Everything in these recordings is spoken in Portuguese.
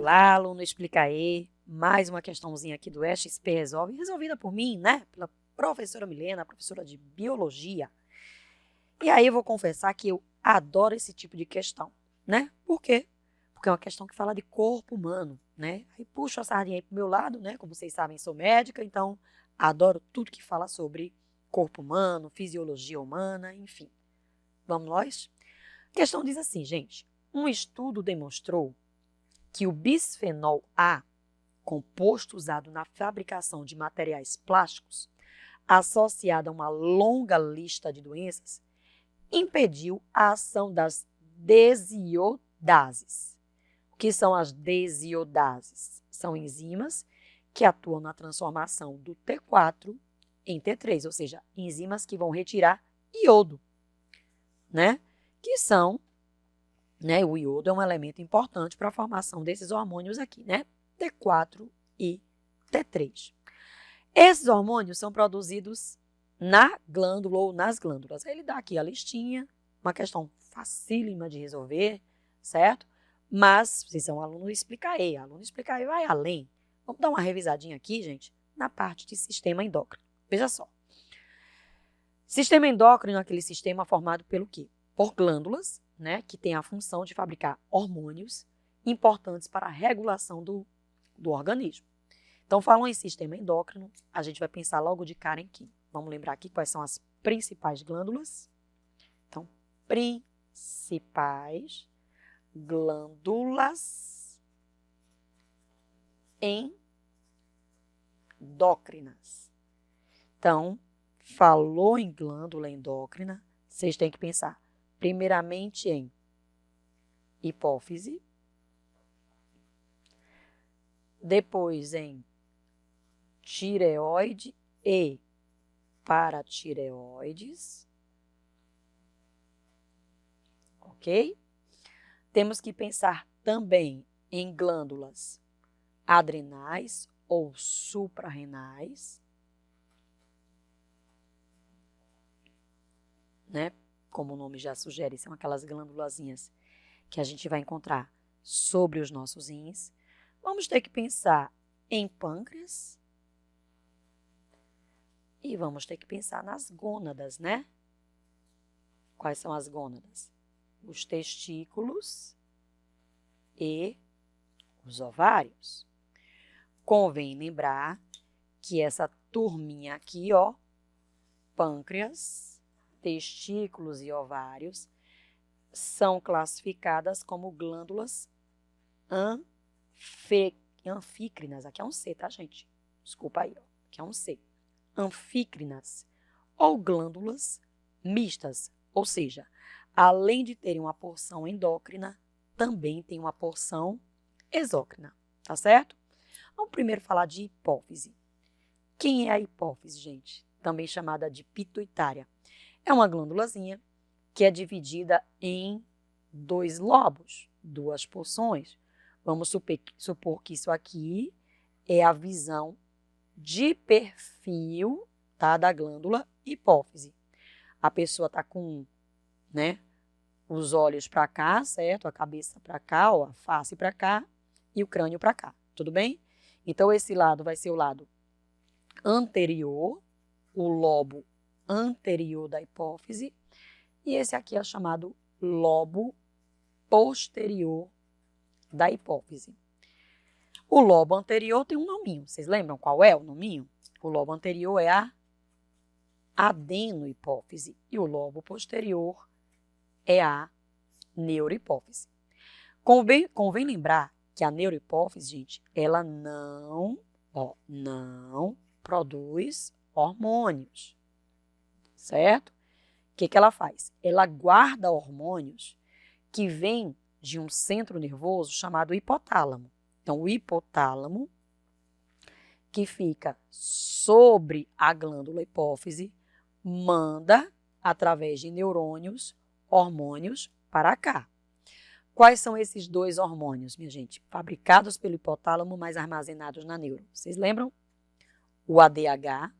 Olá, aluno, explica aí. Mais uma questãozinha aqui do XP Resolve, resolvida por mim, né? Pela professora Milena, professora de Biologia. E aí eu vou confessar que eu adoro esse tipo de questão, né? Por quê? Porque é uma questão que fala de corpo humano, né? Aí puxo a sardinha aí pro meu lado, né? Como vocês sabem, sou médica, então adoro tudo que fala sobre corpo humano, fisiologia humana, enfim. Vamos nós? A questão diz assim, gente. Um estudo demonstrou que o bisfenol A, composto usado na fabricação de materiais plásticos, associado a uma longa lista de doenças, impediu a ação das desiodases. O que são as desiodases? São enzimas que atuam na transformação do T4 em T3, ou seja, enzimas que vão retirar iodo, né? Que são, né? O iodo é um elemento importante para a formação desses hormônios aqui, né? T4 e T3. Esses hormônios são produzidos na glândula ou nas glândulas. Ele dá aqui a listinha, uma questão facílima de resolver, certo? Mas, vocês são aluno explica aí. Aluno explica aí vai além. Vamos dar uma revisadinha aqui, gente, na parte de sistema endócrino. Veja só. Sistema endócrino é aquele sistema formado pelo quê? Por glândulas, né, que tem a função de fabricar hormônios importantes para a regulação do organismo. Então, falando em sistema endócrino, a gente vai pensar logo de cara em quem? Vamos lembrar aqui quais são as principais glândulas? Então, principais glândulas endócrinas. Então, falou em glândula endócrina, vocês têm que pensar primeiramente em hipófise, depois em tireoide e paratireoides, ok? Temos que pensar também em glândulas adrenais ou suprarrenais, né? Como o nome já sugere, são aquelas glândulazinhas que a gente vai encontrar sobre os nossos rins. Vamos ter que pensar em pâncreas e vamos ter que pensar nas gônadas, né? Quais são as gônadas? Os testículos e os ovários. Convém lembrar que essa turminha aqui, ó, pâncreas, testículos e ovários, são classificadas como glândulas anfícrinas. Aqui é um C, tá, gente? Desculpa aí, ó. Aqui é um C. Anfícrinas ou glândulas mistas, ou seja, além de terem uma porção endócrina, também tem uma porção exócrina, tá certo? Vamos primeiro falar de hipófise. Quem é a hipófise, gente? Também chamada de pituitária. É uma glândulazinha que é dividida em dois lobos, duas porções. Vamos supor que isso aqui é a visão de perfil, tá, da glândula hipófise. A pessoa está com, né, os olhos para cá, certo? A cabeça para cá, ó, a face para cá e o crânio para cá, tudo bem? Então, esse lado vai ser o lado anterior, o lobo anterior da hipófise, e esse aqui é chamado lobo posterior da hipófise. O lobo anterior tem um nominho. Vocês lembram qual é o nominho? O lobo anterior é a adenohipófise e o lobo posterior é a neurohipófise. Convém lembrar que a neurohipófise, gente, ela não produz hormônios, certo? O que ela faz? Ela guarda hormônios que vêm de um centro nervoso chamado hipotálamo. Então, o hipotálamo, que fica sobre a glândula hipófise, manda, através de neurônios, hormônios para cá. Quais são esses dois hormônios, minha gente? Fabricados pelo hipotálamo, mas armazenados na neuro. Vocês lembram? O ADH,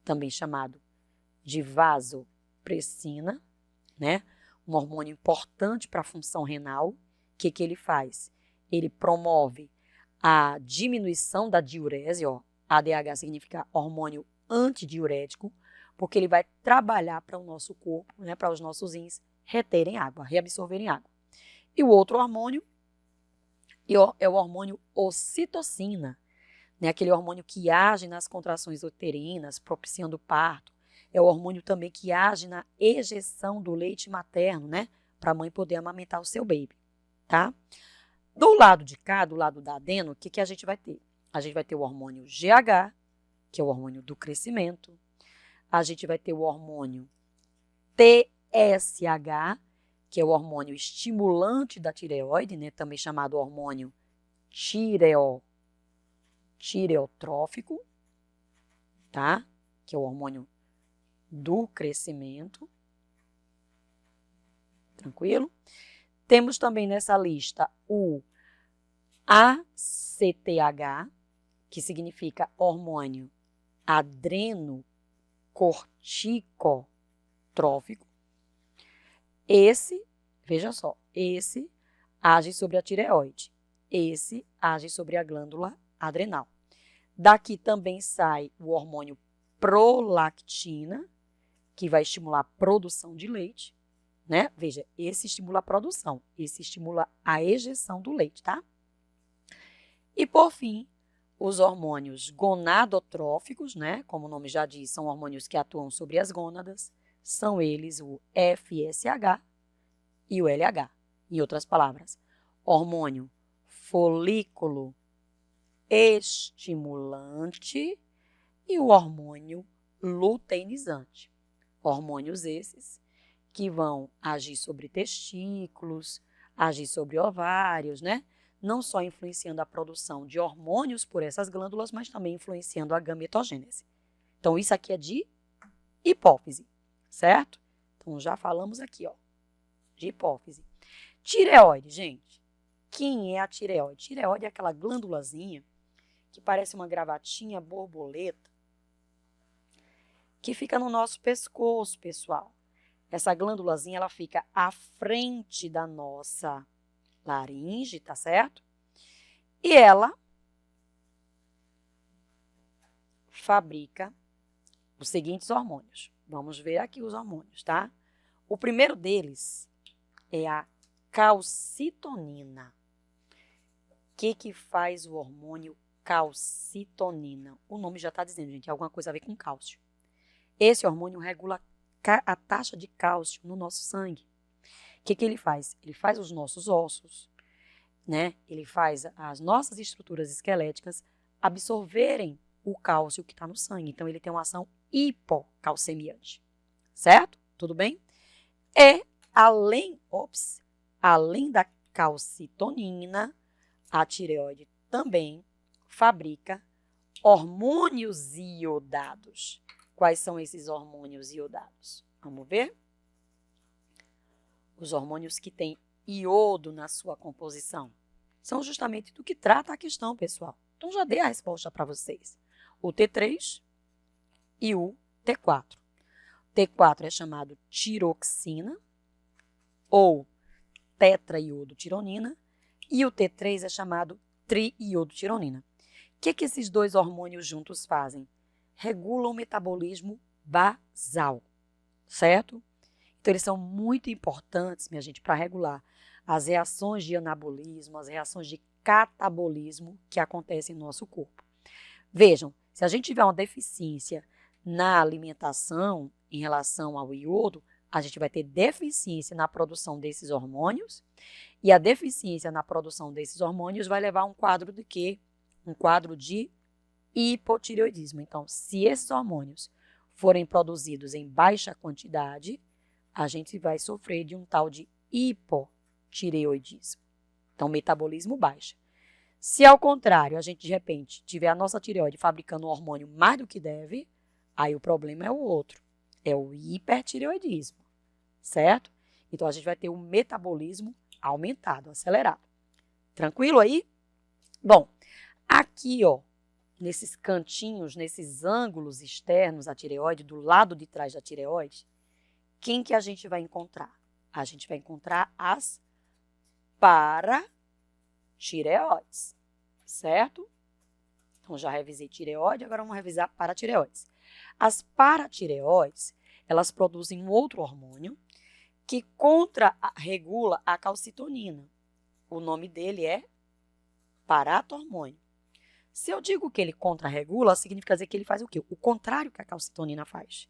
também chamado de vasopressina, né? Um hormônio importante para a função renal. O que ele faz? ele promove a diminuição da diurese, ó. ADH significa hormônio antidiurético, porque ele vai trabalhar para o nosso corpo, né, para os nossos rins reterem água, reabsorverem água. E o outro hormônio é o hormônio ocitocina, né, aquele hormônio que age nas contrações uterinas, propiciando o parto. É o hormônio também que age na ejeção do leite materno, né, para a mãe poder amamentar o seu baby, tá? Do lado de cá, do lado da adeno, o que a gente vai ter? A gente vai ter o hormônio GH, que é o hormônio do crescimento. A gente vai ter o hormônio TSH, que é o hormônio estimulante da tireoide, né, também chamado hormônio tireotrófico, tá? Que é o hormônio do crescimento. Tranquilo? Temos também nessa lista o ACTH, que significa hormônio adrenocorticotrófico. Esse, veja só, esse age sobre a tireoide. Esse age sobre a glândula adrenal. Daqui também sai o hormônio prolactina, que vai estimular a produção de leite, né? Veja, esse estimula a produção, esse estimula a ejeção do leite, tá? E por fim, os hormônios gonadotróficos, né? Como o nome já diz, são hormônios que atuam sobre as gônadas, são eles o FSH e o LH. Em outras palavras, hormônio folículo estimulante e o hormônio luteinizante. Hormônios esses que vão agir sobre testículos, agir sobre ovários, né? Não só influenciando a produção de hormônios por essas glândulas, mas também influenciando a gametogênese. Então, isso aqui é de hipófise, certo? Então, já falamos aqui, ó, de hipófise. Tireoide, gente. Quem é a tireoide? Tireoide é aquela glândulazinha que parece uma gravatinha borboleta que fica no nosso pescoço, pessoal. Essa glândulazinha, ela fica à frente da nossa laringe, tá certo? E ela fabrica os seguintes hormônios. Vamos ver aqui os hormônios, tá? O primeiro deles é a calcitonina. O que faz o hormônio calcitonina? O nome já está dizendo, gente, é alguma coisa a ver com cálcio. Esse hormônio regula a taxa de cálcio no nosso sangue. O que ele faz? Ele faz os nossos ossos, né? Ele faz as nossas estruturas esqueléticas absorverem o cálcio que está no sangue. Então, ele tem uma ação hipocalcemiante. Certo? Tudo bem? E, além da calcitonina, a tireoide também fabrica hormônios iodados. Quais são esses hormônios iodados? Vamos ver? Os hormônios que têm iodo na sua composição são justamente do que trata a questão, pessoal. Então, já dei a resposta para vocês. O T3 e o T4. O T4 é chamado tiroxina ou tetraiodotironina e o T3 é chamado triiodotironina. O que esses dois hormônios juntos fazem? Regulam o metabolismo basal, certo? Então, eles são muito importantes, minha gente, para regular as reações de anabolismo, as reações de catabolismo que acontecem no nosso corpo. Vejam, se a gente tiver uma deficiência na alimentação em relação ao iodo, a gente vai ter deficiência na produção desses hormônios e a deficiência na produção desses hormônios vai levar a um quadro de quê? Um quadro de hipotireoidismo. Então, se esses hormônios forem produzidos em baixa quantidade, a gente vai sofrer de um tal de hipotireoidismo. Então, metabolismo baixa. Se, ao contrário, a gente, de repente, tiver a nossa tireoide fabricando um hormônio mais do que deve, aí o problema é o outro, é o hipertireoidismo, certo? Então, a gente vai ter o metabolismo aumentado, acelerado. Tranquilo aí? Bom, aqui, ó, nesses cantinhos, nesses ângulos externos à tireoide, do lado de trás da tireoide, quem que a gente vai encontrar? A gente vai encontrar as tireoides, certo? Então, já revisei tireoide, agora vamos revisar paratireoides. As paratireoides, elas produzem um outro hormônio que contra-regula a calcitonina. O nome dele é paratormônio. Se eu digo que ele contra-regula, significa dizer que ele faz o quê? O contrário que a calcitonina faz.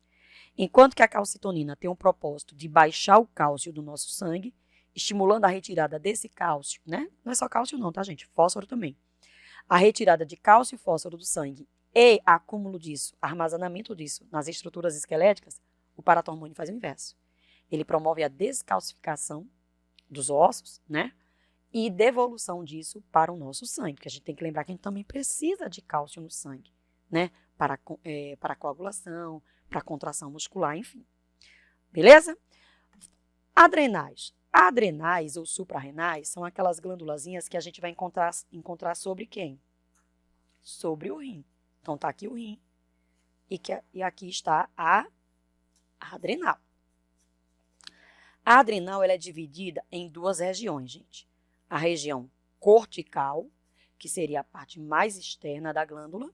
Enquanto que a calcitonina tem um propósito de baixar o cálcio do nosso sangue, estimulando a retirada desse cálcio, né? Não é só cálcio não, tá, gente? Fósforo também. A retirada de cálcio e fósforo do sangue e acúmulo disso, armazenamento disso nas estruturas esqueléticas, o paratormônio faz o inverso. Ele promove a descalcificação dos ossos, né? E devolução disso para o nosso sangue, porque a gente tem que lembrar que a gente também precisa de cálcio no sangue, né? Para a coagulação, para a contração muscular, enfim. Beleza? Adrenais. Adrenais ou suprarrenais são aquelas glândulazinhas que a gente vai encontrar sobre quem? Sobre o rim. Então, tá aqui o rim e aqui está a adrenal. A adrenal ela é dividida em duas regiões, gente. A região cortical, que seria a parte mais externa da glândula,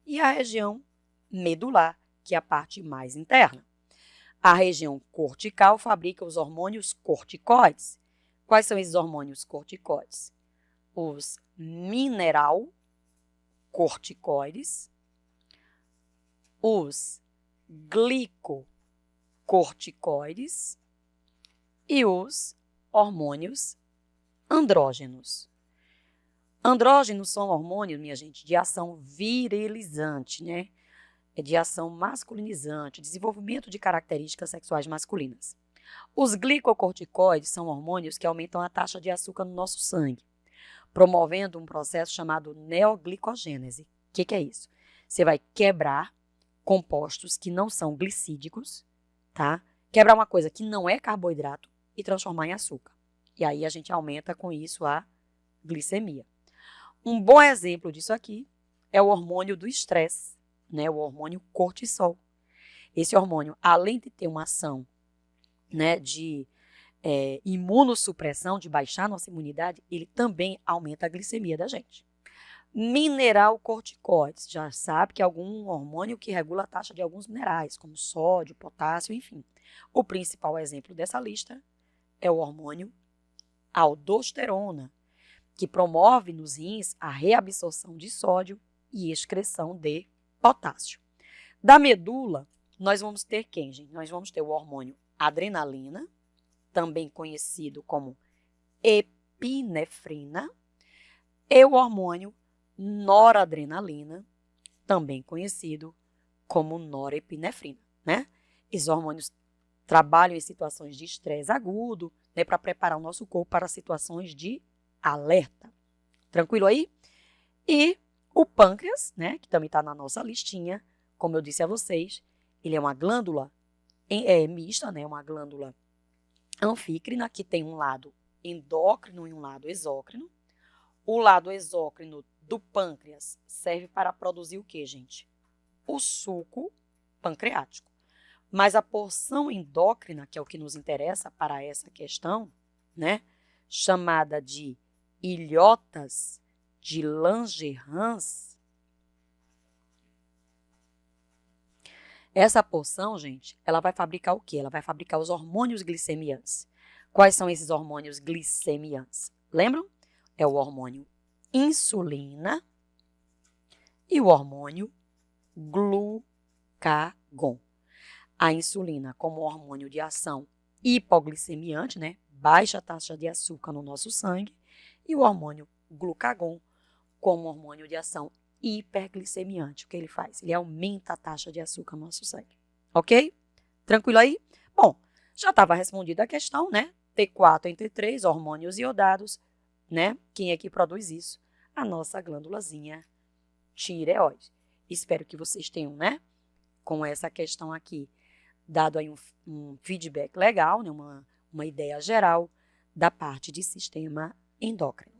e a região medular, que é a parte mais interna. A região cortical fabrica os hormônios corticoides. Quais são esses hormônios corticoides? Os mineralcorticoides, os glicocorticoides e os hormônios andrógenos. Andrógenos são hormônios, minha gente, de ação virilizante, né? De ação masculinizante, desenvolvimento de características sexuais masculinas. Os glicocorticoides são hormônios que aumentam a taxa de açúcar no nosso sangue, promovendo um processo chamado neoglicogênese. O que é isso? Você vai quebrar compostos que não são glicídicos, tá? Quebrar uma coisa que não é carboidrato e transformar em açúcar. E aí a gente aumenta com isso a glicemia. Um bom exemplo disso aqui é o hormônio do estresse, né? O hormônio cortisol. Esse hormônio, além de ter uma ação, né, de imunossupressão, de baixar nossa imunidade, ele também aumenta a glicemia da gente. Mineralcorticoides, já sabe que é algum hormônio que regula a taxa de alguns minerais, como sódio, potássio, enfim. O principal exemplo dessa lista é o hormônio aldosterona, que promove nos rins a reabsorção de sódio e excreção de potássio. Da medula, nós vamos ter quem, gente? Nós vamos ter o hormônio adrenalina, também conhecido como epinefrina, e o hormônio noradrenalina, também conhecido como norepinefrina, né? Esses hormônios trabalham em situações de estresse agudo, né, para preparar o nosso corpo para situações de alerta. Tranquilo aí? E o pâncreas, né, que também está na nossa listinha, como eu disse a vocês, ele é uma glândula mista, né, uma glândula anfícrina, que tem um lado endócrino e um lado exócrino. O lado exócrino do pâncreas serve para produzir o que, gente? O suco pancreático. Mas a porção endócrina, que é o que nos interessa para essa questão, né, chamada de ilhotas de Langerhans, essa porção, gente, ela vai fabricar o quê? Ela vai fabricar os hormônios glicemiantes. Quais são esses hormônios glicemiantes? Lembram? É o hormônio insulina e o hormônio glucagon. A insulina como hormônio de ação hipoglicemiante, né? Baixa a taxa de açúcar no nosso sangue, e o hormônio glucagon como hormônio de ação hiperglicemiante. O que ele faz? Ele aumenta a taxa de açúcar no nosso sangue. Ok? Tranquilo aí? Bom, já estava respondida a questão, né? T4 entre 3, hormônios iodados, né? Quem é que produz isso? A nossa glândulazinha tireoide. Espero que vocês tenham, né? Com essa questão aqui, dado aí um feedback legal, né? Uma ideia geral da parte de sistema endócrino.